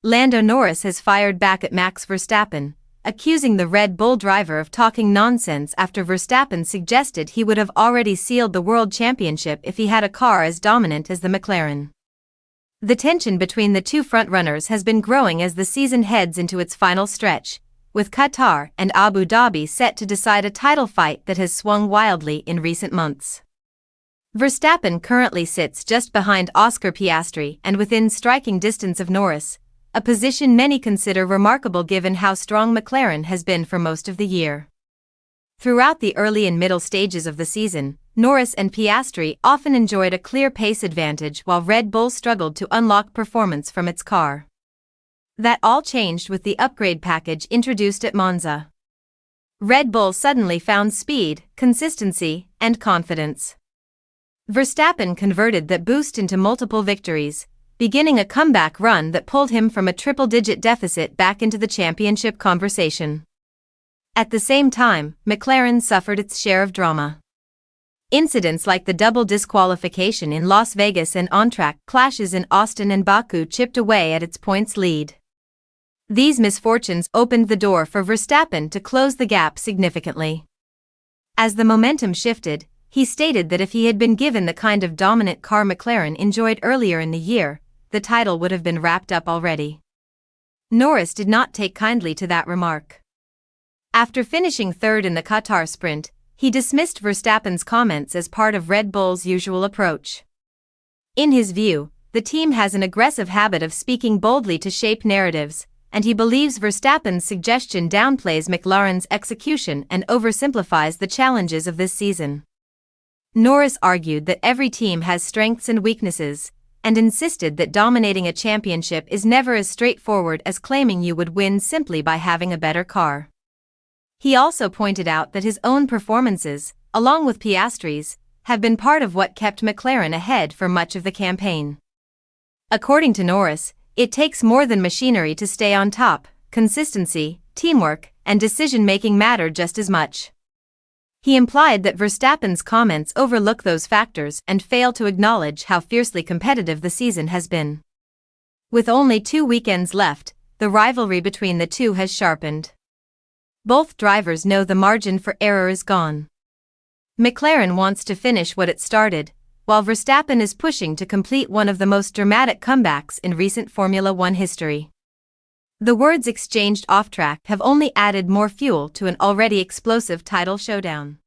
Lando Norris has fired back at Max Verstappen, accusing the Red Bull driver of talking nonsense after Verstappen suggested he would have already sealed the World Championship if he had a car as dominant as the McLaren. The tension between the two frontrunners has been growing as the season heads into its final stretch, with Qatar and Abu Dhabi set to decide a title fight that has swung wildly in recent months. Verstappen currently sits just behind Oscar Piastri and within striking distance of Norris, a position many consider remarkable given how strong McLaren has been for most of the year. Throughout the early and middle stages of the season, Norris and Piastri often enjoyed a clear pace advantage while Red Bull struggled to unlock performance from its car. That all changed with the upgrade package introduced at Monza. Red Bull suddenly found speed, consistency, and confidence. Verstappen converted that boost into multiple victories, beginning a comeback run that pulled him from a triple-digit deficit back into the championship conversation. At the same time, McLaren suffered its share of drama. Incidents like the double disqualification in Las Vegas and on-track clashes in Austin and Baku chipped away at its points lead. These misfortunes opened the door for Verstappen to close the gap significantly. As the momentum shifted, he stated that if he had been given the kind of dominant car McLaren enjoyed earlier in the year, the title would have been wrapped up already. Norris did not take kindly to that remark. After finishing third in the Qatar sprint, he dismissed Verstappen's comments as part of Red Bull's usual approach. In his view, the team has an aggressive habit of speaking boldly to shape narratives, and he believes Verstappen's suggestion downplays McLaren's execution and oversimplifies the challenges of this season. Norris argued that every team has strengths and weaknesses, and insisted that dominating a championship is never as straightforward as claiming you would win simply by having a better car. He also pointed out that his own performances, along with Piastri's, have been part of what kept McLaren ahead for much of the campaign. According to Norris, it takes more than machinery to stay on top. Consistency, teamwork, and decision-making matter just as much. He implied that Verstappen's comments overlook those factors and fail to acknowledge how fiercely competitive the season has been. With only 2 weekends left, the rivalry between the two has sharpened. Both drivers know the margin for error is gone. McLaren wants to finish what it started, while Verstappen is pushing to complete one of the most dramatic comebacks in recent Formula One history. The words exchanged off-track have only added more fuel to an already explosive title showdown.